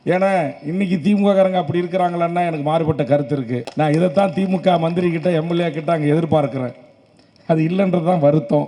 ஏன்னா இன்னைக்கு திமுககாரங்க அப்படி இருக்கிறாங்களான்னா எனக்கு மாறுபட்ட கருத்து இருக்குது. நான் இதைத்தான் திமுக மந்திரி கிட்ட எம்எல்ஏ கிட்ட அங்கே எதிர்பார்க்குறேன். அது இல்லைன்றது தான் வருத்தம்.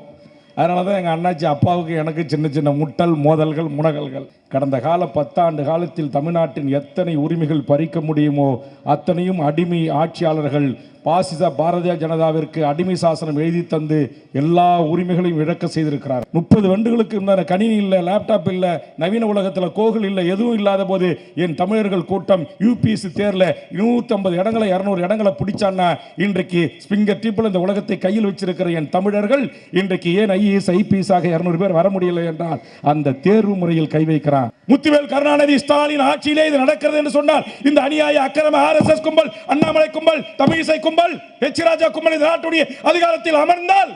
அதனால தான் எங்கள் அண்ணாச்சி அப்பாவுக்கு எனக்கு சின்ன சின்ன முட்டல் மோதல்கள் முனகல்கள். கடந்த கால 10 ஆண்டு காலத்தில் தமிழ்நாட்டின் எத்தனை உரிமைகள் பறிக்க முடியுமோ அத்தனையும் அடிமை ஆட்சியாளர்கள் பாசிச பாரதிய ஜனதாவிற்கு அடிமை சாசனம் எழுதி தந்து எல்லா உரிமைகளையும் இழக்க செய்திருக்கிறார். 30 ஆண்டுகளுக்கு முன்னாடி கணினி இல்லை, லேப்டாப் இல்லை, நவீன உலகத்தில் கோவில் இல்லை, எதுவும் இல்லாத போது என் தமிழர்கள் கூட்டம் யூபிஎஸ்சி தேர்வில் 150 இடங்களை 200 இடங்களை பிடிச்சான்னா இன்றைக்கு ஸ்பிங்கர் டிப்பில் இந்த உலகத்தை கையில் வச்சிருக்கிற என் தமிழர்கள் இன்றைக்கு ஏன் ஐஏஎஸ் ஐபிஎஸ் ஆக 200 பேர் வர முடியலை என்றால் அந்த தேர்வு முறையில் கை வைக்கிறார். முத்துவேல் கருணாநிதி ஸ்டாலின் ஆட்சியிலே இது நடக்கிறது என்று சொன்னால் இந்த அநியாய அக்கிரம ஆர்எஸ்எஸ் கும்பல், அண்ணாமலை கும்பல், தமிழிசை கும்பல், எச் ராஜா கும்பல் இந்த நாட்டுடைய அதிகாரத்தில் அமர்ந்தால்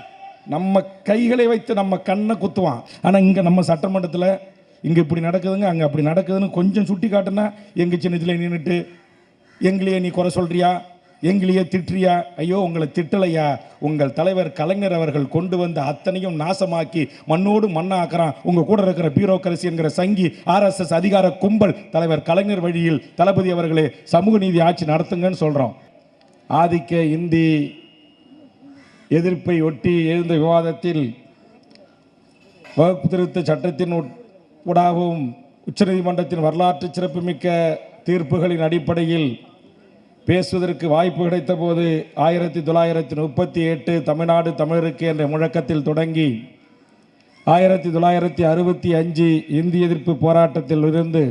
நம்ம கைகளை வைத்து நம்ம கண்ணை குத்துவான். ஆனா இங்க நம்ம சட்டமன்றத்தில் இங்க இப்படி நடக்குதுங்க, அங்க அப்படி நடக்குதுன்னு கொஞ்சம் சுட்டி காட்டுனா எங்க சின்னத்தில் நின்றுட்டு எங்களையே நீ குறை சொல்றியா, எங்களையே திட்டுறியா? ஐயோ உங்களை திட்டலையா, உங்கள் தலைவர் கலைஞர் அவர்கள் கொண்டு வந்த அத்தனையும் நாசமாக்கி மண்ணோடு மண்ணாக்குறான் உங்க கூட இருக்கிற பியூரோக்ரசி என்கிற சங்கி ஆர்எஸ்எஸ் அதிகார கும்பல். தலைவர் கலைஞர் வழியில் தளபதி அவர்களே சமூக நீதி ஆட்சி நடத்துங்கன்னு சொல்றோம். ஆதிக்க இந்தி எதிர்ப்பை ஒட்டி எழுந்த விவாதத்தில் வகுப்பு திருத்த சட்டத்தின் ஊடாகவும் உச்சநீதிமன்றத்தின் வரலாற்று சிறப்புமிக்க தீர்ப்புகளின் அடிப்படையில் பேசுவதற்கு வாய்ப்பு கிடைத்த போது 1938 தமிழ்நாடு தமிழருக்கு என்ற முழக்கத்தில் தொடங்கி 1965 இந்திய எதிர்ப்பு போராட்டத்தில் இருந்து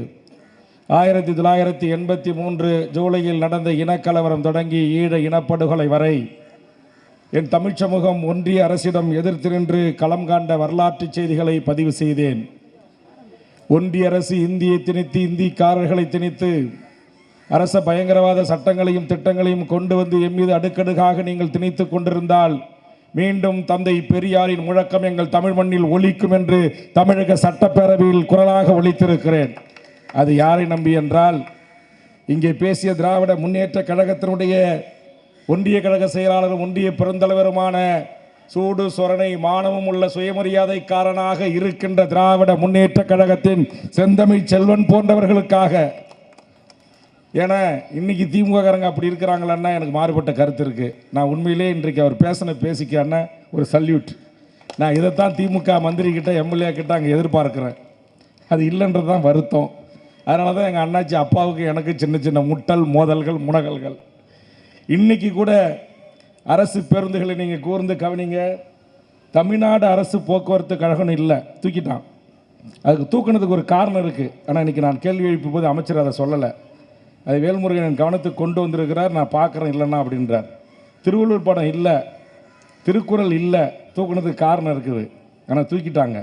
1983 ஜூலையில் நடந்த இனக்கலவரம் தொடங்கி ஈழ இனப்படுகொலை வரை என் தமிழ் சமூகம் ஒன்றிய அரசிடம் எதிர்த்து நின்று களம் காண்ட வரலாற்று செய்திகளை பதிவு செய்தேன். ஒன்றிய அரசு இந்தியை திணித்து இந்திக்காரர்களை திணித்து அரச பயங்கரவாத சட்டங்களையும் திட்டங்களையும் கொண்டு வந்து எம் மீது அடுக்கடுக்காக நீங்கள் திணித்துக் கொண்டிருந்தால் மீண்டும் தந்தை பெரியாரின் முழக்கம் எங்கள் தமிழ் மண்ணில் ஒலிக்கும் என்று தமிழக சட்டப்பேரவையில் குரலாக ஒலித்திருக்கிறேன். அது யாரை நம்பி என்றால் இங்கே பேசிய திராவிட முன்னேற்ற கழகத்தினுடைய ஒன்றிய கழக செயலாளரும் ஒன்றிய பெருந்தலைவருமான சூடு சொரணை மானமும் உள்ள சுயமரியாதைக்காரனாக இருக்கின்ற திராவிட முன்னேற்ற கழகத்தின் செந்தமிழ் செல்வன் போன்றவர்களுக்காக. ஏன்னா இன்னைக்கு திமுககாரங்க அப்படி இருக்கிறாங்களான்னா எனக்கு மாறுபட்ட கருத்து இருக்குது. நான் உண்மையிலே இன்றைக்கு அவர் பேசிக்கான ஒரு சல்யூட். நான் இதைத்தான் திமுக மந்திரி கிட்ட எம்எல்ஏ கிட்ட அங்கே எதிர்பார்க்குறேன். அது இல்லைன்றது தான் வருத்தம். அதனால தான் எங்கள் அண்ணாச்சி அப்பாவுக்கு எனக்கு சின்ன சின்ன முட்டல் மோதல்கள் முனகல்கள். இன்னைக்கு கூட அரசு பேருந்துகளை நீங்கள் கூர்ந்து கவனிங்க. தமிழ்நாடு அரசு போக்குவரத்து கழகம்னு இல்லை, தூக்கிட்டான். அதுக்கு தூக்கினதுக்கு ஒரு காரணம் இருக்குது. ஆனால் இன்றைக்கி நான் கேள்வி எழுப்பும் போது அமைச்சர் அதை சொல்லலை. அது வேல்முருகன் என் கவனத்துக்கு கொண்டு வந்திருக்கிறார். நான் பார்க்குறேன் இல்லைன்னா அப்படின்றார். திருவள்ளூர் படம் இல்லை, திருக்குறள் இல்லை, தூக்குனதுக்கு காரணம் இருக்குது. ஆனால் தூக்கிட்டாங்க.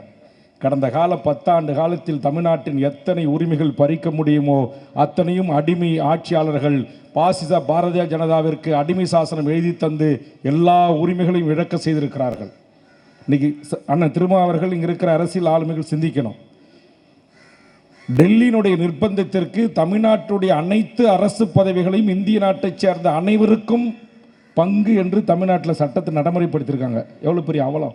கடந்த கால 10 ஆண்டு காலத்தில் தமிழ்நாட்டின் எத்தனை உரிமைகள் பறிக்க முடியுமோ அத்தனையும் அடிமை ஆட்சியாளர்கள் பாசிச பாரதிய ஜனதாவிற்கு அடிமை சாசனம் எழுதி தந்து எல்லா உரிமைகளையும் இழக்க செய்திருக்கிறார்கள். இன்னைக்கு அண்ணன் திருமாவர்கள் இங்கே இருக்கிற அரசியல் ஆளுமைகள் சிந்திக்கணும். டெல்லியினுடைய நிர்பந்தத்திற்கு தமிழ்நாட்டுடைய அனைத்து அரசு பதவிகளையும் இந்திய நாட்டைச் சேர்ந்த அனைவருக்கும் பங்கு என்று தமிழ்நாட்டில் சட்டத்தை நடைமுறைப்படுத்தியிருக்காங்க. எவ்வளோ பெரிய அவலம்!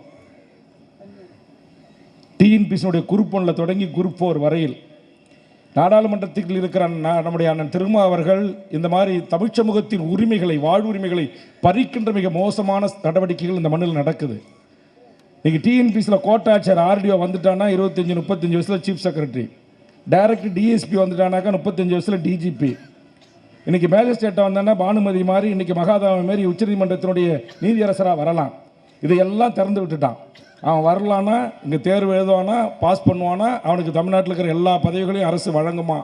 டிஎன்பிசியுடைய குரூப் 1 தொடங்கி குரூப் 4 வரையில் நாடாளுமன்றத்தில் இருக்கிற நம்முடைய அண்ணன் திருமா அவர்கள் இந்த மாதிரி தமிழ் சமூகத்தின் உரிமைகளை வாழ்வுரிமைகளை பறிக்கின்ற மிக மோசமான நடவடிக்கைகள் இந்த மண்ணில் நடக்குது. இன்னைக்கு டிஎன்பிசியில் கோட்டாட்சியர் ஆர்டிஓ வந்துட்டான்னா 25-35 வயசில் சீஃப் செக்ரட்டரி, டைரக்ட் டிஎஸ்பி வந்துட்டானாக்கா 35 வயசில் டிஜிபி. இன்னைக்கு மேஜிஸ்ட்ரேட்டை வந்தானா பானுமதி மாதிரி, இன்னைக்கு மகாதாமி மாதிரி உச்சநீதிமன்றத்தினுடைய நீதியரசராக வரலாம். இதையெல்லாம் திறந்து விட்டுட்டான். அவன் வரலான்னா இங்கே தேர்வு எழுதுவானா, பாஸ் பண்ணுவானா, அவனுக்கு தமிழ்நாட்டில் இருக்கிற எல்லா பதவிகளையும் அரசு வழங்குமா.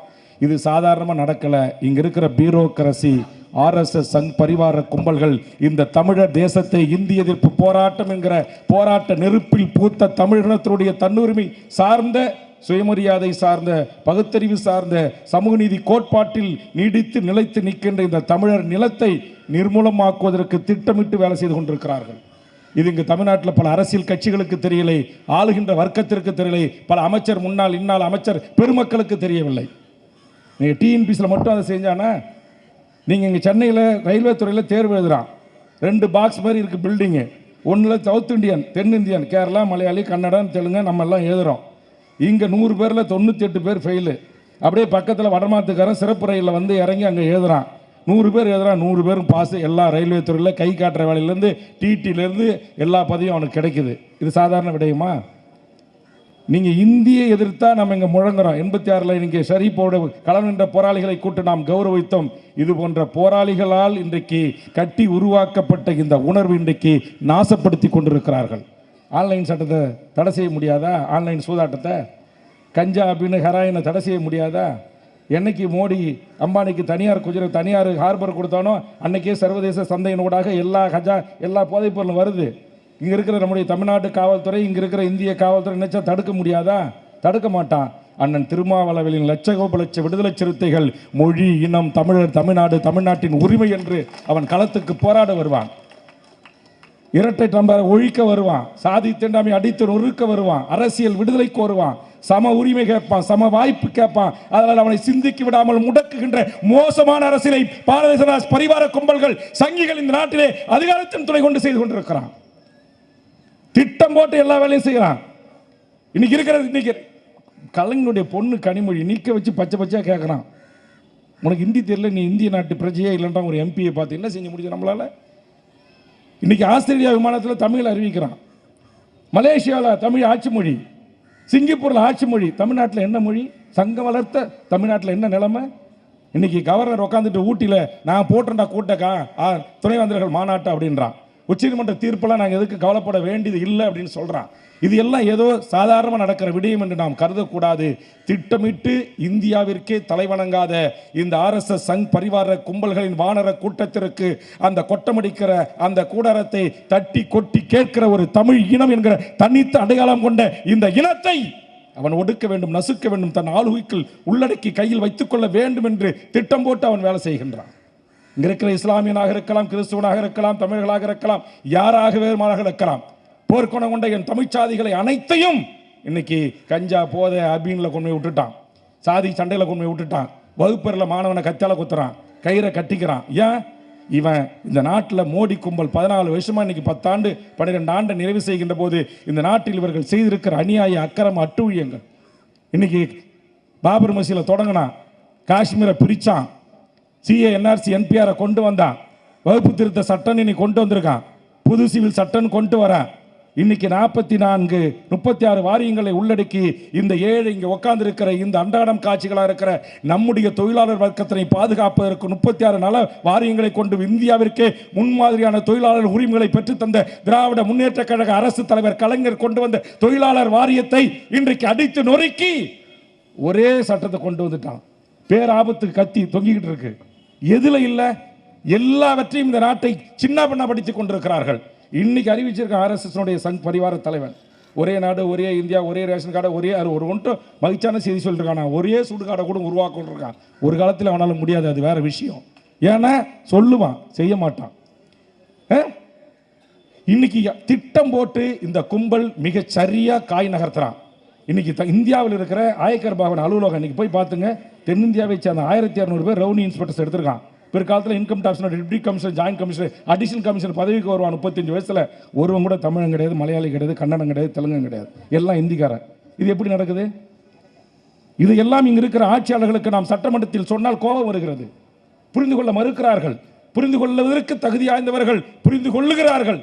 இது சாதாரணமாக நடக்கலை. இங்கே இருக்கிற பியூரோக்ரசி ஆர்எஸ்எஸ் சங் பரிவார கும்பல்கள் இந்த தமிழர் தேசத்தை இந்திய எதிர்ப்பு போராட்டம் என்கிற போராட்ட நெருப்பில் பூத்த தமிழினத்தினுடைய தன்னுரிமை சார்ந்த சுயமரியாதை சார்ந்த பகுத்தறிவு சார்ந்த சமூக நீதி கோட்பாட்டில் நீடித்து நிலைத்து நிற்கின்ற இந்த தமிழர் நிலத்தை நிர்மூலமாக்குவதற்கு திட்டமிட்டு வேலை செய்து கொண்டிருக்கிறார்கள். இது இங்கு தமிழ்நாட்டில் பல அரசியல் கட்சிகளுக்கு தெரியலை, ஆளுகின்ற வர்க்கத்திற்கு தெரியலை, பல அமைச்சர் முன்னாள் இந்நாள் அமைச்சர் பெருமக்களுக்கு தெரியவில்லை. நீங்கள் டிஎன்பிசியில் மட்டும் அதை செஞ்சானா, நீங்கள் இங்கே சென்னையில் ரயில்வே துறையில் தேர்வு எழுதுகிறான். 2 பாக்ஸ் மாதிரி இருக்குது பில்டிங்கு. ஒன்றில் சவுத் இந்தியன், தென்னிந்தியன், கேரளா, மலையாளி, கன்னடம், தெலுங்கு நம்ம எல்லாம் எழுதுகிறோம். இங்கே 100 பேரில் 98 பேர் ஃபெயிலு. அப்படியே பக்கத்தில் வடமாத்துக்காரன் சிறப்பு ரயிலில் வந்து இறங்கி அங்கே எழுதுறான். 100 பேர் எழுதுறான், 100 பேரும் பாஸ். எல்லா ரயில்வே துறையில் கை காட்டுற வேலையிலேருந்து டிடிலேருந்து எல்லா பதவியும் அவனுக்கு கிடைக்குது. இது சாதாரண விடயமா? நீங்கள் இந்தியை எதிர்த்தா நம்ம இங்கே முழங்குறோம். 86 இங்கே ஷரீஃபோட களம் நின்ற போராளிகளை கூட்டு நாம் கௌரவித்தோம். இது போன்ற போராளிகளால் இன்றைக்கு கட்டி உருவாக்கப்பட்ட இந்த உணர்வு இன்றைக்கு நாசப்படுத்தி கொண்டிருக்கிறார்கள். ஆன்லைன் சட்டத்தை தடை செய்ய முடியாதா? ஆன்லைன் சூதாட்டத்தை, கஞ்சா அப்படின்னு ஹெராயினை தடை செய்ய முடியாதா? என்னைக்கு மோடி அம்பானிக்கு தனியார் குஜரை தனியார் ஹார்பர் கொடுத்தானோ அன்னைக்கே சர்வதேச சந்தையினூடாக எல்லா போதைப் பொருளும் வருது. இங்கே இருக்கிற நம்முடைய தமிழ்நாட்டு காவல்துறை, இங்கே இருக்கிற இந்திய காவல்துறை நினைச்சா தடுக்க முடியாதா? தடுக்க மாட்டான். அண்ணன் திருமாவளவனின் லட்ச விடுதலை சிறுத்தைகள் மொழி, இனம், தமிழர், தமிழ்நாடு, தமிழ்நாட்டின் உரிமை என்று அவன் களத்துக்கு போராட வருவான். இரட்டை டம்பரை ஒழிக்க வருவான். சாதி தீண்டாமை அடித்து நொறுக்க வருவான். அரசியல் விடுதலை கோருவான். சம உரிமை கேட்பான், சம வாய்ப்பு கேட்பான். அதனால் அவனை சிந்திக்க விடாமல் முடக்குகின்ற மோசமான அரசியலை பாரதிய ஜனதா பரிவார கும்பல்கள், சங்கிகள் இந்த நாட்டிலே அதிகாரத்தின் துணை கொண்டு செய்து கொண்டிருக்கிறான். திட்டம் போட்டு எல்லா வேலையும் செய்யறான். இன்னைக்கு கலைஞனுடைய பொண்ணு கனிமொழி நீக்க வச்சு பச்சை பச்சையா கேட்கறான். உனக்கு ஹிந்தி தெரியல, நீ இந்திய நாட்டு பிரஜையே இல்லைன்றா ஒரு எம்பியை பார்த்து என்ன செஞ்சு முடிஞ்சு நம்மளால? இன்னைக்கு ஆஸ்திரேலியா விமானத்தில் தமிழ் அறிவிக்கிறான். மலேசியாவில் தமிழ் ஆட்சி மொழி, சிங்கப்பூரில் ஆட்சி மொழி. தமிழ்நாட்டில் என்ன மொழி? சங்கம் வளர்த்த தமிழ்நாட்டில் என்ன நிலைமை? இன்னைக்கு கவர்னர் உட்காந்துட்டு ஊட்டியில் நான் போட்டேன்டா கூட்டக்கா துணைவேந்தர்கள் மாநாட்டு அப்படின்றான். உச்சநீதிமன்ற தீர்ப்பெல்லாம் நாங்கள் எதுக்கு கவலைப்பட வேண்டியது இல்லை அப்படின்னு சொல்கிறான். இது எல்லாம் ஏதோ சாதாரணமாக நடக்கிற விடயம் என்று நாம் கருதக்கூடாது. திட்டமிட்டு இந்தியாவிற்கே தலைவணங்காத இந்த RSS சங் பரிவார கும்பல்களின் வானர கூட்டத்திற்கு அந்த கொட்டமடிக்கிற அந்த கூடாரத்தை தட்டி கொட்டி கேட்கிற ஒரு தமிழ் இனம் என்கிற தனித்த அடையாளம் கொண்ட இந்த இனத்தை அவன் ஒடுக்க வேண்டும், நசுக்க வேண்டும், தன் ஆளுகைக்குள் உள்ளடக்கி கையில் வைத்துக் கொள்ள வேண்டும் என்று திட்டம் போட்டு அவன் வேலை செய்கின்றான். இங்க இருக்கிற இஸ்லாமியனாக இருக்கலாம், கிறிஸ்துவனாக இருக்கலாம், தமிழர்களாக இருக்கலாம், யாராகவே இருக்கலாம், போர்க்குணம் கொண்ட என் தமிழ்ச்சாதிகளை அனைத்தையும் இன்னைக்கு கஞ்சா போதை அபீனில் கொண்டு போய் விட்டுட்டான். சாதி சண்டையில் கொண்டு போய் விட்டுட்டான். வகுப்பறையில் மாணவனை கத்தால குத்துறான், கயிறை கட்டிக்கிறான். ஏன்? இவன் இந்த நாட்டில் மோடி கும்பல் 14 வருஷமா இன்னைக்கு 10 ஆண்டு 12 ஆண்டு நிறைவு செய்கின்ற போது இந்த நாட்டில் இவர்கள் செய்திருக்கிற அநியாய அக்கிரம அட்டூழியங்கள். இன்னைக்கு பாபர் மசீதியில் தொடங்கினான், காஷ்மீரை பிரிச்சான், CA NRC NPR கொண்டு வந்தான், வகுப்பு திருத்த சட்டம் இன்னைக்கு கொண்டு வந்திருக்கான், புது சிவில் சட்டம் கொண்டு வரான். இன்னைக்கு 36 வாரியங்களை உள்ளடக்கி இந்த ஏழை இங்கே உட்கார்ந்து இருக்கிற இந்த அன்றாடம் காட்சிகளாக இருக்கிற நம்முடைய தொழிலாளர் வர்க்கத்தினை பாதுகாப்பதற்கு 36 நல வாரியங்களை கொண்டு இந்தியாவிற்கே முன்மாதிரியான தொழிலாளர் உரிமைகளை பெற்றுத்தந்த திராவிட முன்னேற்ற கழக அரசு தலைவர் கலைஞர் கொண்டு வந்த தொழிலாளர் வாரியத்தை இன்றைக்கு அடித்து நொறுக்கி ஒரே சட்டத்தை கொண்டு வந்துட்டான். பேராபத்துக்கு கத்தி தொங்கிக்கிட்டு இருக்கு. எதுல இல்ல? எல்லாவற்றையும் இந்த நாட்டை சின்ன பண்ண படித்துக் கொண்டிருக்கிறார்கள். இன்னைக்கு அறிவிச்சிருக்க RSS சங் பரிவார தலைவன், ஒரே நாடு, ஒரே இந்தியா, ஒரே ரேஷன் கார்டு, ஒரே ஒரு ஒன்றும் மகிழ்ச்சியான செய்தி சொல்லிருக்கான். ஒரே சுடுகாடை கூட உருவாக்க இருக்கான். ஒரு காலத்தில் அவனால முடியாது, அது வேற விஷயம். ஏன்னா சொல்லுவான், செய்ய மாட்டான். இன்னைக்கு திட்டம் போட்டு இந்த கும்பல் மிக சரியா காய் நகர்த்துறான். இன்னைக்கு இந்தியாவில் இருக்கிற ஆயக்கர் பவன் அலுவலகம் இன்னைக்கு போய் பார்த்துங்க. தென்னிந்தியாவை சேர்ந்த 1600 பேர் ரெவன்யூ இன்ஸ்பெக்டர்ஸ் எடுத்திருக்கான். பிற்காலத்தில் income tax deputy commissioner, joint commissioner, additional commissioner பதவிக்கு வருவான். 35 வயசுல ஒருவன் கூட தமிழன் கிடையாது, மலையாளி கிடையாது, கன்னடம் கிடையாது, தெலுங்கு கிடையாது, எல்லாம் இந்திக்காரன். இது எப்படி நடக்குது? இது எல்லாம் இங்க இருக்கிற ஆட்சியாளர்களுக்கு நாம் சட்டமன்றத்தில் சொன்னால் கோபம் வருகிறது. புரிந்து கொள்ள மறுக்கிறார்கள். புரிந்து கொள்வதற்கு தகுதி வாய்ந்தவர்கள் புரிந்து கொள்ளுகிறார்கள்.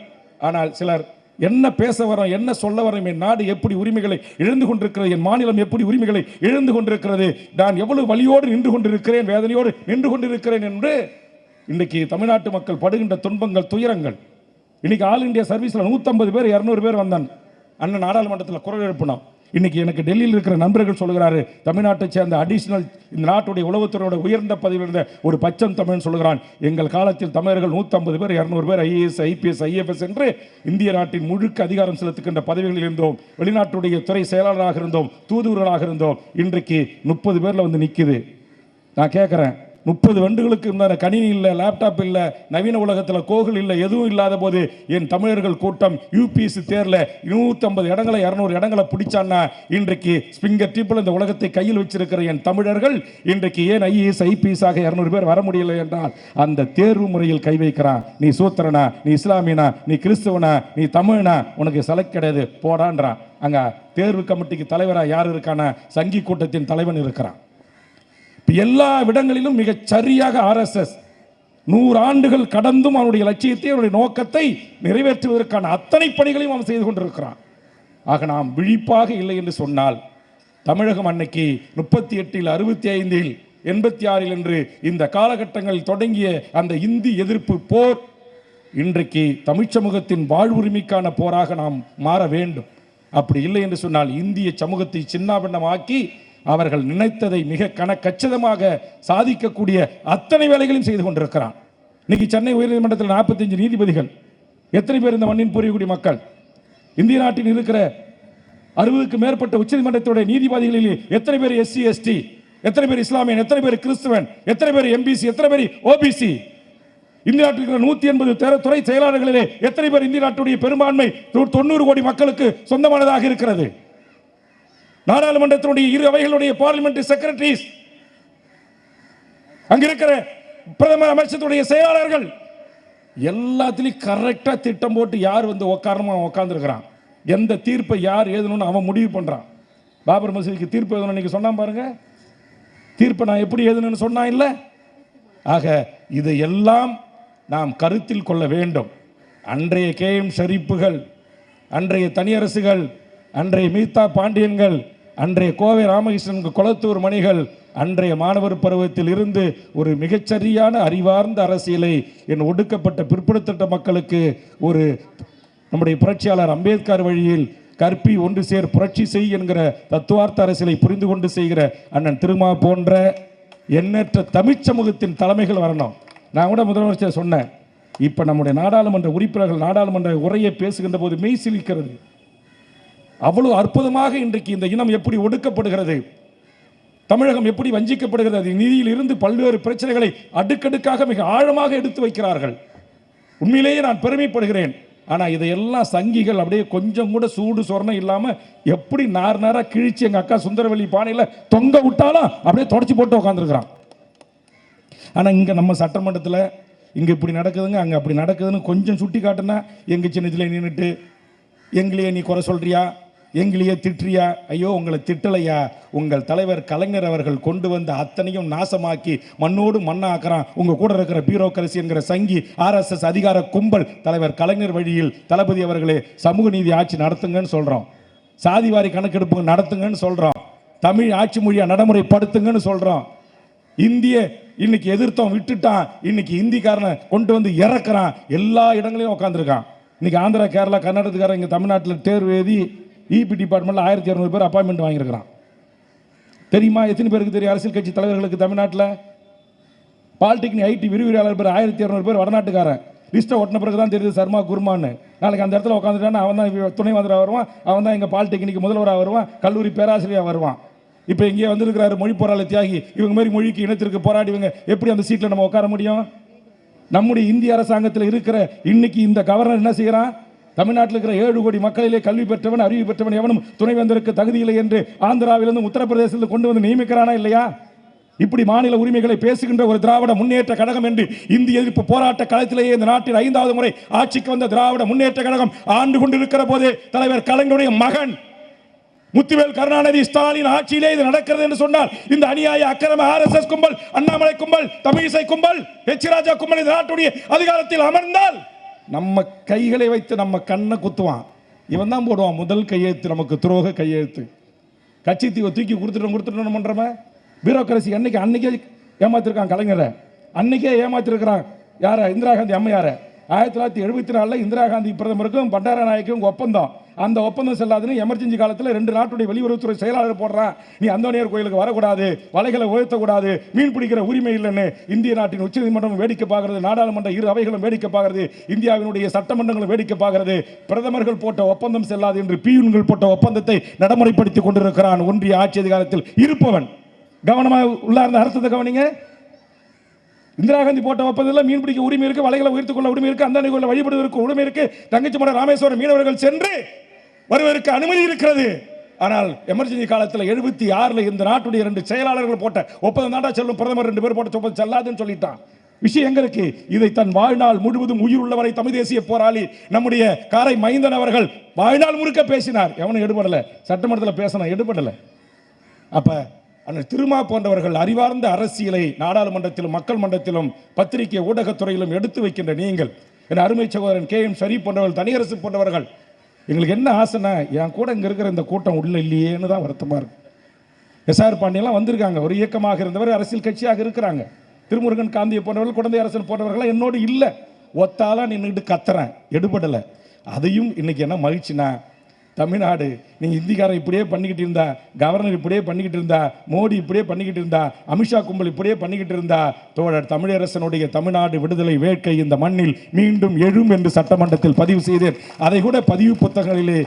ஆனால் சிலர் என்ன பேச வரோம், என்ன சொல்ல வரோம், என் நாடு எப்படி உரிமைகளை இழந்து கொண்டிருக்கிறது, என் மாநிலம் எப்படி உரிமைகளை இழந்து கொண்டிருக்கிறது, நான் எவ்வளவு வலியோடு நின்று கொண்டிருக்கிறேன், வேதனையோடு நின்று கொண்டிருக்கிறேன் என்று இன்னைக்கு தமிழ்நாட்டு மக்கள் படுகின்ற துன்பங்கள், துயரங்கள். இன்னைக்கு ஆல் இந்தியா சர்வீஸ்ல 150 பேர் 200 பேர் வந்தான். அண்ணன் நாடாளுமன்றத்தில் குரல் எழுப்பினோம். இன்னைக்கு எனக்கு டெல்லியில் இருக்கிற நண்பர்கள் சொல்கிறாரு, தமிழ்நாட்டை சேர்ந்த அடிஷனல் இந்த நாட்டுடைய உளவுத்துறையோட உயர்ந்த பதவியில் இருந்த ஒரு பச்சம் தமிழன் சொல்கிறான், எங்கள் காலத்தில் தமிழர்கள் 150 பேர் 200 பேர் IAS, IPS, IFS என்று இந்திய நாட்டின் முழுக்க அதிகாரம் செலுத்துகின்ற பதவிகளில் இருந்தோம். வெளிநாட்டுடைய துறை செயலாளராக இருந்தோம், தூதுவர்களாக இருந்தோம். இன்றைக்கு 30 பேர்ல வந்து நிற்குது. நான் கேட்கிறேன், 30 ஆண்டுகளுக்கு முன்னாடி கணினி இல்லை, லேப்டாப் இல்லை, நவீன உலகத்தில் கோகுல் இல்லை, எதுவும் இல்லாத போது என் தமிழர்கள் கூட்டம் UPSC தேர்ல 150 இடங்களை 200 இடங்களை பிடிச்சான்னா இன்றைக்கு ஸ்பிங்கர் டிப்பில் இந்த உலகத்தை கையில் வச்சிருக்கிற என் தமிழர்கள் இன்றைக்கு ஏன் IAS, IPS ஆக 200 பேர் வர முடியலை என்றால் அந்த தேர்வு முறையில் கை வைக்கிறான். நீ சூத்திரனா, நீ இஸ்லாமியனா, நீ கிறிஸ்தவனா, நீ தமிழனா, உனக்கு செலக்ட் கிடையாது போடான்றான். அங்க தேர்வு கமிட்டிக்கு தலைவராக யார் இருக்கான? சங்கி கூட்டத்தின் தலைவன் இருக்கிறான். எல்லா இடங்களிலும் மிகச் சரியாக RSS 100 ஆண்டுகள் கடந்தும் அவனுடைய லட்சியத்தை, அவனுடைய நோக்கத்தை நிறைவேற்றுவதற்கான அத்தனை பணிகளையும் அவன் செய்து கொண்டிருக்கிறான். ஆக நாம் விழிப்பாக இல்லை என்று சொன்னால், தமிழகம் அன்னைக்கு 38, 65, 86 என்று இந்த காலகட்டங்களில் தொடங்கிய அந்த இந்தி எதிர்ப்பு போர் இன்றைக்கு தமிழ் சமூகத்தின் வாழ்வுரிமைக்கான போராக நாம் மாற வேண்டும். அப்படி இல்லை என்று சொன்னால் இந்திய சமூகத்தை சின்னாபின்னமாக்கி அவர்கள் நினைத்ததை மிக கச்சிதமாக சாதிக்கக்கூடிய அத்தனை வேலைகளையும் செய்து கொண்டிருக்கிறான். இன்னைக்கு சென்னை உயர்நீதிமன்றத்தில் 45 நீதிபதிகள். எத்தனை பேர் இந்த மண்ணின் பூர்வீகுடி மக்கள்? இந்திய நாட்டில் இருக்கிற 60க்கு மேற்பட்ட உச்சநீதிமன்றத்துடைய நீதிபதிகளில் எத்தனை பேர் SC ST, எத்தனை பேர் இஸ்லாமியன், எத்தனை பேர் கிறிஸ்துவன், எத்தனை பேர் MBC, எத்தனை பேர் OBC? இந்திய நாட்டில் இருக்கிற 180 துறை செயலாளர்களிலே எத்தனை பேர் இந்திய நாட்டுடைய பெரும்பான்மை 90 கோடி மக்களுக்கு சொந்தமானதாக இருக்கிறது? நாடாளுமன்றத்தினுடைய இரு அவைகளுடைய பார்லிமெண்டரி செக்ரட்டரிஸ், அங்க இருக்கிற பிரதமர் அமைச்சருடைய செயலாளர்கள் எல்லாத்திலையும் கரெக்டா திட்டம் போட்டு யார் வந்து உட்காரமா உட்கார்ந்து இருக்கிறான், எந்த தீர்ப்பை யார் எழுதணும்னு அவன் முடிவு பண்றான். பாபர் மசூதிக்கு தீர்ப்பு எழுதணும் இன்னைக்கு சொன்னா பாருங்க, தீர்ப்பை நான் எப்படி எழுதணும்னு சொன்னா இல்ல. ஆக இதையெல்லாம் நாம் கருத்தில் கொள்ள வேண்டும். அன்றைய KM ஷரீப்புகள், அன்றைய தனியரசுகள், அன்றைய மீதா பாண்டியன்கள், அன்றைய கோவை ராமகிருஷ்ணன், குளத்தூர் மணிகள், அன்றைய மாணவர் பருவத்தில் இருந்து ஒரு மிகச்சரியான அறிவார்ந்த அரசியலை என் ஒடுக்கப்பட்ட பிற்படுத்தப்பட்ட மக்களுக்கு ஒரு நம்முடைய புரட்சியாளர் அம்பேத்கர் வழியில் கற்பி ஒன்று சேர் புரட்சி செய் என்கிற தத்துவார்த்த அரசியலை புரிந்து கொண்டு செய்கிற அண்ணன் திருமா போன்ற எண்ணற்ற தமிழ் சமூகத்தின் தலைமைகள் வரணும். நான் கூட முதலமைச்சர் சொன்னேன், இப்போ நம்முடைய நாடாளுமன்ற உறுப்பினர்கள் நாடாளுமன்ற உரையை பேசுகின்ற போது மெய் சிலிக்கிறது. அவ்வளவு அற்புதமாக இன்றைக்கு இந்த இனம் எப்படி ஒடுக்கப்படுகிறது, தமிழகம் எப்படி வஞ்சிக்கப்படுகிறது, நிதியில் இருந்து பல்வேறு பிரச்சனைகளை அடுக்கடுக்காக மிக ஆழமாக எடுத்து வைக்கிறார்கள். உண்மையிலேயே நான் பெருமைப்படுகிறேன். ஆனால் இதையெல்லாம் சங்கிகள் அப்படியே கொஞ்சம் கூட சூடு சொரணம் இல்லாமல் எப்படி நாராக கிழிச்சு எங்கள் அக்கா சுந்தரவல்லி பானையில் தொங்க விட்டாலும் அப்படியே தொடச்சி போட்டு உட்காந்துருக்கிறான். ஆனால் இங்கே நம்ம சட்டமன்றத்தில் இங்கே இப்படி நடக்குதுங்க, அங்கே அப்படி நடக்குதுன்னு கொஞ்சம் சுட்டி காட்டுனா எங்கள் சின்னத்தில் நின்றுட்டு எங்களையே நீ குறை சொல்றியா, எங்களையே திட்டுறியா? ஐயோ, உங்களை திட்டலையா, உங்கள் தலைவர் கலைஞர் அவர்கள் கொண்டு வந்த அத்தனையும் நாசமாக்கி மண்ணோடு மண்ணாக்குறான் உங்கள் கூட இருக்கிற பியூரோக்ரசி என்கிற சங்கி RSS அதிகார கும்பல். தலைவர் கலைஞர் வழியில் தளபதி அவர்களே சமூக நீதி ஆட்சி நடத்துங்கன்னு சொல்கிறோம், சாதிவாரி கணக்கெடுப்பு நடத்துங்கன்னு சொல்கிறோம், தமிழ் ஆட்சி மொழியை நடைமுறைப்படுத்துங்கன்னு சொல்கிறோம். இந்திய இன்னைக்கு எதிர்த்தோம் விட்டுட்டான், இன்னைக்கு இந்திக்காரனை கொண்டு வந்து இறக்குறான், எல்லா இடங்களையும் உட்காந்துருக்கான். இன்னைக்கு ஆந்திரா, கேரளா, கர்நாடகக்காரன் இங்கே தமிழ்நாட்டில் தேர்வு எழுதி EP டிபார்ட்மெண்ட்டில் 1200 பேர் அப்பாயின்மெண்ட் வாங்கியிருக்கிறான். தெரியுமா? எத்தனை பேருக்கு தெரியும்? அரசியல் கட்சி தலைவர்களுக்கு தமிழ்நாட்டில் பாலிடெக்னிக் IT விரிவுரையாளர் பேர் 1200 பேர் வடநாட்டுக்காரன். லிஸ்ட்டை ஒட்டின பிறகு தான் தெரியுது சர்மா குருமான்னு. நாளைக்கு அந்த இடத்துல உட்காந்துட்டான்னா அவன் தான் துணை மந்திராக வருவான், அவன் தான் எங்கள் பாலிடெக்னிக் முதல்வராக வருவான், கல்லூரி பேராசிரியராக வருவான். இப்போ இங்கே வந்திருக்கிறாரு மொழி போராளி தியாகி. இவங்க மாதிரி மொழிக்கு இனத்திற்கு போராடிவங்க எப்படி அந்த சீட்டில் நம்ம உட்கார முடியும்? நம்முடைய இந்திய அரசாங்கத்தில் இருக்கிற இன்னைக்கு இந்த கவர்னர் என்ன செய்கிறான்? தமிழ்நாட்டில் இருக்கிற 7 கோடி மக்களிலே கல்வி பெற்றவன், அறிவு பெற்றவன் எவனும் துணைவேந்தருக்கு தகுதியில்லை என்று ஆந்திராவிலிருந்து உத்தரப்பிரதேசத்தில் கொண்டு வந்து நியமிக்கிறானா இல்லையா? இப்படி மாநில உரிமைகளை பேசுகின்ற ஒரு திராவிட முன்னேற்ற கழகம் என்று இந்திய எதிர்ப்பு போராட்ட களத்திலேயே இந்த நாட்டில் 5வது முறை ஆட்சிக்கு வந்த திராவிட முன்னேற்ற கழகம் ஆண்டு கொண்டிருக்கிற போதே தலைவர் கலைஞருடைய மகன் முத்துவேல் கருணாநிதி ஸ்டாலின் ஆட்சியிலே இது நடக்கிறது என்று சொன்னால் இந்த அநியாய அக்கிரம RSS கும்பல், அண்ணாமலை கும்பல், தமிழிசை கும்பல், ராஜா கும்பல் இந்த நாட்டுடைய அதிகாரத்தில் அமர்ந்தால் நம்ம கைகளை வைத்து நம்ம கண்ணை குத்துவான். இவன் தான் போடுவான் முதல் கையெழுத்து, நமக்கு துரோக கையெழுத்து. கட்சி தூக்கி கொடுத்துட்டோம் பண்றோமே. பியூரோக்ரசி அன்னைக்கே ஏமாத்திருக்கான் கலைஞரை, அன்னைக்கே ஏமாத்திருக்கிறான் யார? இந்திரா காந்தி அம்மையாரை. 1974 இந்திரா காந்தி பிரதமருக்கும் பண்டார நாயக்கும் ஒப்பந்தம். அந்த ஒப்பந்தம் செல்லாதுன்னு எமர்ஜென்சி காலத்தில் 2 நாட்டுடைய வெளியுறவுத்துறை செயலாளர் போடுறான், நீ அந்தோனியர் கோயிலுக்கு வரக்கூடாது, வலைகளை உயர்த்தக்கூடாது, மீன் பிடிக்கிற உரிமை இல்லைன்னு இந்திய நாட்டின் உச்சநீதிமன்றம் வேடிக்கை பார்க்கிறது, நாடாளுமன்ற இரு அவைகளும் வேடிக்கை பார்க்கிறது, இந்தியாவினுடைய சட்டமன்றங்களும் வேடிக்கை பார்க்கிறது. பிரதமர்கள் போட்ட ஒப்பந்தம் செல்லாது என்று பியூன்கள் போட்ட ஒப்பந்தத்தை நடைமுறைப்படுத்திக் கொண்டிருக்கிறான் ஒன்றிய ஆட்சி அதிகாரத்தில் இருப்பவன். கவனமாக உள்ளார்ந்த அர்த்தத்தை கவனிங்க. இந்திரா காந்தி போட்ட ஒப்பந்தத்தில் மீன் பிடிக்க உரிமை இருக்கு, வலைகளை உயர்த்துக் கொள்ள உரிமை இருக்கு, அந்த நிகழ்வில் வழிபடுவதற்கு உரிமை இருக்கு, தங்கச்சி மடம் ராமேஸ்வரம் மீனவர்கள் சென்று வருவதற்கு அனுமதி இருக்கிறது. ஆனால் எமர்ஜென்சி காலத்தில் 76 இந்த நாட்டுடைய 2 செயலாளர்கள் போட்ட ஒப்பந்தம் தாண்டா செல்லும், பிரதமர் 2 பேர் போட்ட ஒப்பந்தம் செல்லாதுன்னு சொல்லிட்டான். விஷயம் எங்க இருக்கு? இதை தன் வாழ்நாள் முழுவதும் உயிர் உள்ளவரை தமிழ் தேசிய போராளி நம்முடைய காரை மைந்தன் அவர்கள் வாழ்நாள் முழுக்க பேசினார். எவனும் எடுபடல, சட்டமன்றத்தில் பேசினா எடுபடல. அப்ப அண்ணன் திருமா போன்றவர்கள் அறிவார்ந்த அரசியலை நாடாளுமன்றத்திலும் மக்கள் மன்றத்திலும் பத்திரிகை ஊடகத்துறையிலும் எடுத்து வைக்கின்ற நீங்கள், என் அருமை சகோதரன் KM ஷரீப் போன்றவர்கள், தனியரசு போன்றவர்கள், எங்களுக்கு என்ன ஆசைன்னா என் கூட இங்கே இருக்கிற இந்த கூட்டம் உள்ள இல்லையேன்னு தான் வருத்தமாக இருக்கு. SR பாண்டியெல்லாம் வந்திருக்காங்க, ஒரு இயக்கமாக இருந்தவர் அரசியல் கட்சியாக இருக்கிறாங்க. திருமுருகன் காந்தியை போன்றவர்கள், குழந்தை அரசன் போன்றவர்கள்லாம் என்னோடு இல்லை. ஒத்தாலாம் நின்றுட்டு கத்துறேன், எடுபடலை. அதையும் இன்னைக்கு என்ன மகிழ்ச்சினா, தமிழ்நாடு நீங்கள் இந்திக்காரன் இப்படியே பண்ணிக்கிட்டு இருந்தா, கவர்னர் இப்படியே பண்ணிக்கிட்டு இருந்தா, மோடி இப்படியே பண்ணிக்கிட்டு இருந்தா, அமித்ஷா கும்பல் இப்படியே பண்ணிக்கிட்டு இருந்தா, தோழர் தமிழரசனுடைய தமிழ்நாடு விடுதலை வேட்கை இந்த மண்ணில் மீண்டும் எழும் என்று சட்டமன்றத்தில் பதிவு செய்தேன். அதை கூட பதிவு புத்தகங்களிலே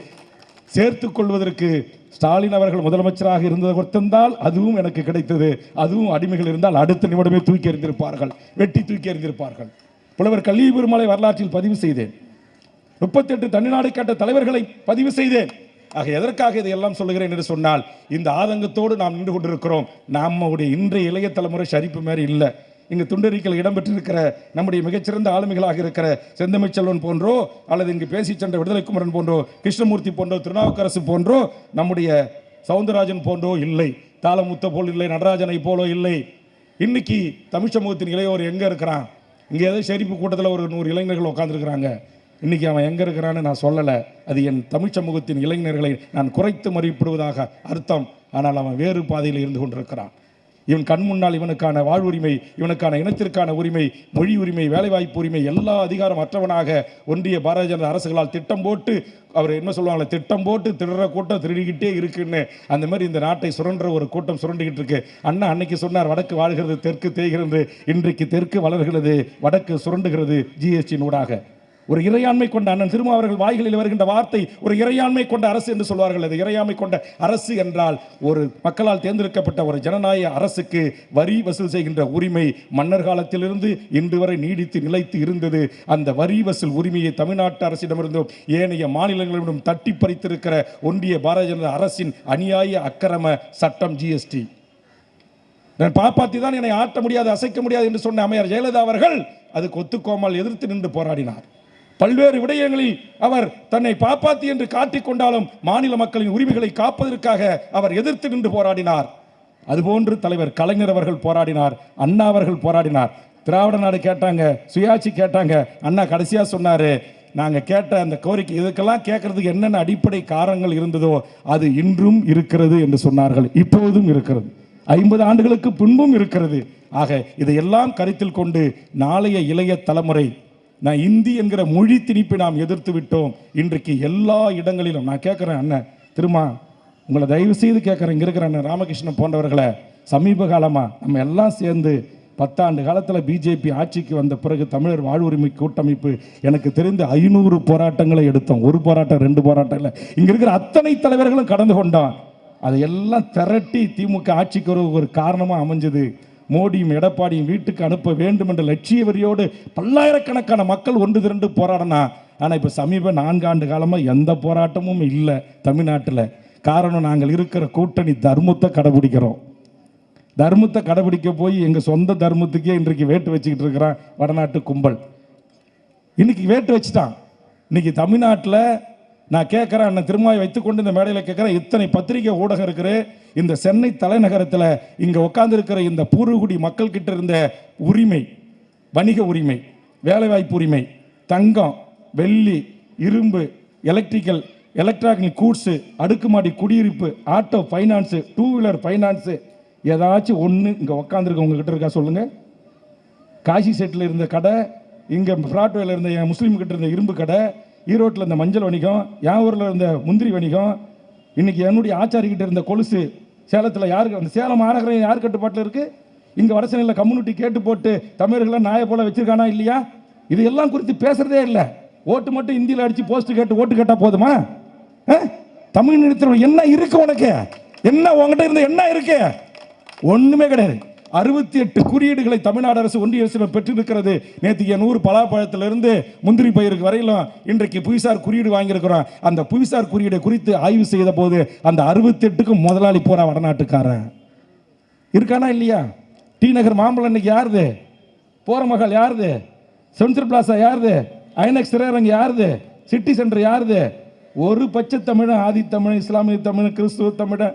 சேர்த்துக் கொள்வதற்கு ஸ்டாலின் அவர்கள் முதலமைச்சராக இருந்ததை ஒருத்தந்தால் அதுவும் எனக்கு கிடைத்தது. அதுவும் அடிமைகள் இருந்தால் அடுத்த நிமிடமே தூக்கி எறிந்திருப்பார்கள், வெட்டி தூக்கி எறிந்திருப்பார்கள். புலவர் கல்வி பெருமாளை வரலாற்றில் பதிவு செய்தேன். 38 தனிநாடு கேட்ட தலைவர்களை பதிவு செய்தேன். ஆக எதற்காக இதையெல்லாம் சொல்லுகிறேன் என்று சொன்னால், இந்த ஆதங்கத்தோடு நாம் நின்று கொண்டிருக்கிறோம். நம்முடைய இன்றைய இளைய தலைமுறை ஷரீப்பு மாதிரி இல்லை. இங்கு துண்டறிக்கையில் இடம்பெற்றிருக்கிற நம்முடைய மிகச்சிறந்த ஆளுமைகளாக இருக்கிற செந்தமிழ்ச்செல்வன் போன்றோ, அல்லது இங்கு பேசி சென்ற விடுதலை குமரன் போன்றோ, கிருஷ்ணமூர்த்தி போன்றோ, திருநாவுக்கரசு போன்றோ, நம்முடைய சவுந்தரராஜன் போன்றோ இல்லை. தாளமுத்த போல் இல்லை, நடராஜனை போலோ இல்லை. இன்னைக்கு தமிழ் சமூகத்தின் இளையோர் எங்கே இருக்கிறான்? இங்கே ஏதோ ஷரீப்பு கூட்டத்தில் ஒரு 100 இளைஞர்கள் உட்காந்துருக்கிறாங்க. இன்றைக்கி அவன் எங்கே இருக்கிறான்னு நான் சொல்லலை. அது என் தமிழ் சமூகத்தின் இளைஞர்களை நான் குறைத்து மதிப்பிடுவதாக அர்த்தம். ஆனால் அவன் வேறு பாதையில் இருந்து கொண்டிருக்கிறான். இவன் கண் முன்னால் இவனுக்கான வாழ்வுரிமை, இவனுக்கான இனத்திற்கான உரிமை, மொழி உரிமை, வேலைவாய்ப்பு உரிமை, எல்லா அதிகாரம் அற்றவனாக ஒன்றிய பாரதிய ஜனதா அரசுகளால் திட்டம் போட்டு, அவர் என்ன சொல்லுவாங்களே, திட்டம் போட்டு திருடுற கூட்டம் திருடிக்கிட்டே இருக்குன்னு, அந்த மாதிரி இந்த நாட்டை சுரண்டுற ஒரு கூட்டம் சுரண்டிக்கிட்டு இருக்கு. அண்ணா அன்னைக்கு சொன்னார், வடக்கு வாழ்கிறது தெற்கு தேய்கிறது. இன்றைக்கு தெற்கு வளர்கிறது, வடக்கு சுரண்டுகிறது ஜிஎஸ்டியின் ஊடாக. ஒரு இறையாண்மை கொண்ட அண்ணன் திருமா அவர்கள் வாய்களில் வருகின்ற வார்த்தை ஒரு இறையாண்மை கொண்ட அரசு என்று சொல்வார்கள். அது இறையாண்மை கொண்ட அரசு என்றால், ஒரு மக்களால் தேர்ந்தெடுக்கப்பட்ட ஒரு ஜனநாயக அரசுக்கு வரி வசூல் செய்கின்ற உரிமை மன்னர் காலத்திலிருந்து இன்று வரை நீடித்து நிலைத்து இருந்தது. அந்த வரி வசூல் உரிமையை தமிழ்நாட்டு அரசிடமிருந்தும் ஏனைய மாநிலங்களிடம் தட்டி பறித்திருக்கிற ஒன்றிய பாரதிய ஜனதா அரசின் அநியாய அக்கிரம சட்டம் ஜிஎஸ்டி. நான் பாப்பாத்தி தான் என்னை ஆட்ட முடியாது, அசைக்க முடியாது என்று சொன்ன அம்மையார் ஜெயலலிதா அவர்கள் அதுக்கு ஒத்துக்கோமல் எதிர்த்து நின்று போராடினார். பல்வேறு விடயங்களில் அவர் தன்னை பாப்பாத்தி என்று காட்டிக்கொண்டாலும் மாநில மக்களின் உரிமைகளை காப்பதற்காக அவர் எதிர்த்து நின்று போராடினார். அதுபோன்று தலைவர் கலைஞர் அவர்கள் போராடினார், அண்ணா அவர்கள் போராடினார். திராவிட நாடு கேட்டாங்க, சுயாட்சி கேட்டாங்க. அண்ணா கடைசியாக சொன்னார், நாங்கள் கேட்ட அந்த கோரிக்கை இதுக்கெல்லாம் கேட்கறதுக்கு என்னென்ன அடிப்படை காரணங்கள் இருந்ததோ அது இன்றும் இருக்கிறது என்று சொன்னார்கள். இப்போதும் இருக்கிறது, 50 ஆண்டுகளுக்கு பின்பும் இருக்கிறது. ஆக இதையெல்லாம் கருத்தில் கொண்டு நாளைய இளைய தலைமுறை, நான் இந்தி என்கிற மொழி திணிப்பை நாம் எதிர்த்து விட்டோம். இன்றைக்கு எல்லா இடங்களிலும் நான் கேட்குறேன், அண்ணன் திருமா உங்களை தயவு செய்து கேட்குறேன், இங்கே இருக்கிற அண்ணன் ராமகிருஷ்ணன் போன்றவர்களை, சமீப காலமாக நம்ம எல்லாம் சேர்ந்து 10 ஆண்டு காலத்தில் பிஜேபி ஆட்சிக்கு வந்த பிறகு தமிழர் வாழ்வுரிமை கூட்டமைப்பு எனக்கு தெரிந்து 500 போராட்டங்களை எடுத்தோம். ஒரு போராட்டம் 2 போராட்டம் இல்லை, இங்கே இருக்கிற அத்தனை தலைவர்களும் கடந்து கொண்டோம். அதையெல்லாம் திரட்டி திமுக ஆட்சிக்கு ஒரு காரணமாக அமைஞ்சது. மோடியும் எடப்பாடியும் வீட்டுக்கு அனுப்ப வேண்டும் என்ற லட்சிய வரியோடு பல்லாயிரக்கணக்கான மக்கள் ஒன்று திரண்டு போராடினா. ஆனால் இப்போ சமீப 4 ஆண்டு காலமாக எந்த போராட்டமும் இல்லை தமிழ்நாட்டில். காரணம், நாங்கள் இருக்கிற கூட்டணி தர்மத்தை கடைபிடிக்கிறோம். தர்மத்தை கடைபிடிக்க போய் எங்கள் சொந்த தர்மத்துக்கே இன்றைக்கு வேட்டு வச்சுக்கிட்டு இருக்கிறான் வடநாட்டு கும்பல். இன்னைக்கு வேட்டு வச்சுட்டான். இன்னைக்கு தமிழ்நாட்டில் நான் கேட்குறேன், அண்ணன் திருமாவை வைத்துக்கொண்டு இந்த மேடையில் கேட்குறேன், இத்தனை பத்திரிகை ஊடகம் இருக்குது இந்த சென்னை தலைநகரத்தில். இங்கே உட்கார்ந்துருக்கிற இந்த பூர்வகுடி மக்கள்கிட்ட இருந்த உரிமை, வணிக உரிமை, வேலைவாய்ப்பு உரிமை, தங்கம், வெள்ளி, இரும்பு, எலக்ட்ரானிக் கூட்ஸு, அடுக்குமாடி குடியிருப்பு, ஆட்டோ ஃபைனான்ஸு, 2 வீலர் ஃபைனான்ஸு, ஏதாச்சும் ஒன்று இங்கே உட்காந்துருக்க உங்ககிட்ட இருக்கா சொல்லுங்கள்? காசி செட்டில் இருந்த கடை, இங்கே ஃப்ராட்வேல இருந்த என் முஸ்லீம் கிட்ட இருந்த இரும்பு கடை, ஈரோட்டில் இருந்த மஞ்சள் வணிகம், என் ஊரில் இருந்த முந்திரி வணிகம், இன்றைக்கி என்னுடைய ஆச்சாரிக்கிட்ட இருந்த கொலுசு, சேலத்தில் யாருக்கு அந்த சேலம் மாநகரம் யார் கட்டுப்பாட்டில் இருக்குது? இங்கே வடசென்னையில் கம்யூனிட்டி கேட்டு போட்டு தமிழர்களை நாயை போல வச்சிருக்கானா இல்லையா? இது எல்லாம் குறித்து பேசுகிறதே இல்லை. ஓட்டு மட்டும் இந்தியில் அடித்து போஸ்ட் கேட்டு ஓட்டு கேட்டால் போதுமா? தமிழ் நிறுத்தம் என்ன இருக்கு உனக்கு? என்ன உங்ககிட்ட இருந்து என்ன இருக்கு? ஒன்றுமே கிடையாது. 68 குறியீடுகளை தமிழ்நாடு அரசு ஒன்றிய அரசு பெற்றிருக்கிறது. நேற்றுக்கு 100 பலாப்பழத்திலிருந்து முந்திரி பயிருக்கு வரையிலும் இன்றைக்கு புவிசார் குறியீடு வாங்கியிருக்கிறோம். அந்த புவிசார் குறியீடு குறித்து ஆய்வு செய்த போது அந்த 68க்கும் முதலாளி போறா வடநாட்டுக்காரன் இருக்கானா இல்லையா? டி நகர் மாம்பழம் இன்னைக்கு யாருது? போரமகள் யாருது? சென்ட்ரல் பிளாசா யாருது? ஐநெக்ஸ் திரையரங்கு யாருது? சிட்டி சென்டர் யாருது? ஒரு பச்சை தமிழன், ஆதி தமிழன், இஸ்லாமிய தமிழன், கிறிஸ்துவ தமிழன்,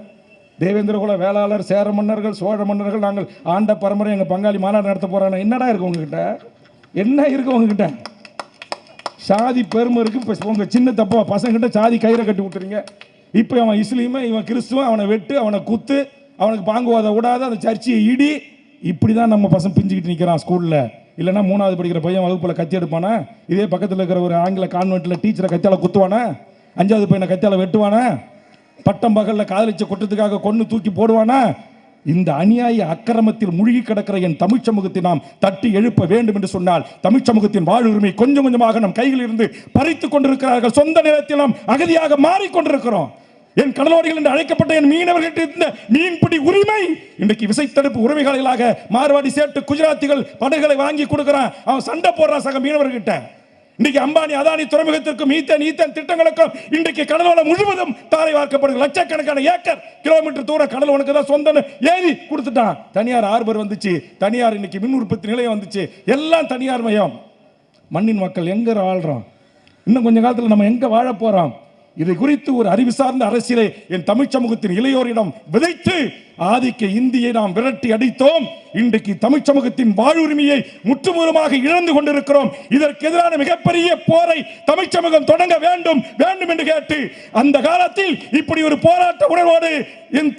தேவேந்திரகுல வேளாளர், சேர மன்னர்கள், சோழ மன்னர்கள், நாங்கள் ஆண்ட பரம்பரை, எங்கள் பங்காளி மாநாடு நடத்த போகிறாங்க. என்னடா இருக்கு உங்ககிட்ட? என்ன இருக்கு உங்ககிட்ட? சாதி பெருமை இருக்கு. இப்போ உங்கள் சின்ன தப்பா பசங்கிட்ட சாதி கயிறை கட்டி விட்டுறீங்க. இப்போ அவன் இஸ்லீமு, இவன் கிறிஸ்துவன், அவனை வெட்டு, அவனை குத்து, அவனுக்கு பாங்குவாத விடாத, அந்த சர்ச்சையை இடி. இப்படி தான் நம்ம பசங்க பிஞ்சுக்கிட்டு நிற்கிறான் ஸ்கூலில். இல்லைன்னா 3வது படிக்கிற பையன் வகுப்பில் கத்தி எடுப்பானா? இதே பக்கத்தில் இருக்கிற ஒரு ஆங்கில கான்வென்ட்டில் டீச்சரை கத்தியால குத்துவானா? 5வது பையனை கத்தியால வெட்டுவானா? பட்டம் பகலில் காதலிச்ச குற்றத்துக்காக கொன்று தூக்கி போடுவானா? இந்த அநியாய அக்கிரமத்தில் மூழ்கி கிடக்கிற என் தமிழ் சமூகத்தை நாம் தட்டி எழுப்ப வேண்டும் என்று சொன்னால், தமிழ் சமூகத்தின் வாழ்வுரிமை கொஞ்சம் கொஞ்சமாக நம் கைகளில் இருந்து பறித்துக் கொண்டிருக்கிறார்கள். சொந்த நிலத்தில் நாம் அகதியாக மாறிக்கொண்டிருக்கிறோம். என் கடலோடிகள் என்று அழைக்கப்பட்ட என் மீனவர்கள் இருந்த மீன்பிடி உரிமை இன்றைக்கு விசைத்தடுப்பு உரிமைகளாக மார்வாடி, சேட்டு, குஜராத்திகள் படகுகளை வாங்கி கொடுக்கிறான். அவன் சண்டை போடுறான் சக மீனவர்கிட்ட. இன்றைக்கு அம்பானி, அதானி துறைமுகத்திற்கும் ஈத்தன் திட்டங்களுக்கும் இன்றைக்கு கடலோரம் முழுவதும் தாரை வார்க்கப்படுது. லட்சக்கணக்கான ஏக்கர் கிலோமீட்டர் தூரம் கடல் உனக்கு தான் சொந்தம் ஏறி கொடுத்துட்டான். தனியார் ஹார்பர் வந்துச்சு, தனியார் இன்னைக்கு மின் உற்பத்தி நிலையம் வந்துச்சு, எல்லாம் தனியார் மயம். மண்ணின் மக்கள் எங்க வாழ்றோம்? இன்னும் கொஞ்ச காலத்தில் நம்ம எங்க வாழ போறோம்? இதை குறித்து ஒரு அறிவு சார்ந்த அரசியலை என் தமிழ் சமூகத்தின் இளையோரிடம் விதைத்து ஆதிக்க இந்தியை நாம் விரட்டி அடித்தோம். இன்றைக்கு தமிழ் சமூகத்தின் வாழ்வுரிமையை முற்றுமுழுமாக இழந்து கொண்டிருக்கிறோம். இதற்கு எதிரான மிகப்பெரிய போரை தமிழ் சமூகம் தொடங்க வேண்டும் வேண்டும் என்று கேட்டு, அந்த காலத்தில் இப்படி ஒரு போராட்ட உணர்வோடு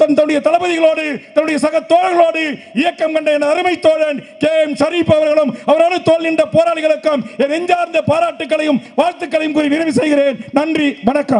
தன்னுடைய தளபதிகளோடு, தன்னுடைய சக தோழர்களோடு இயக்கம் கண்ட என் அருமை தோழன் KM ஷரீப் அவர்களும் அவரோடு தோல் நின்ற போராளிகளுக்கும் என் நெஞ்சார்ந்த பாராட்டுகளையும் வாழ்த்துக்களையும் கூறி நிறைவு செய்கிறேன். நன்றி, வணக்கம்.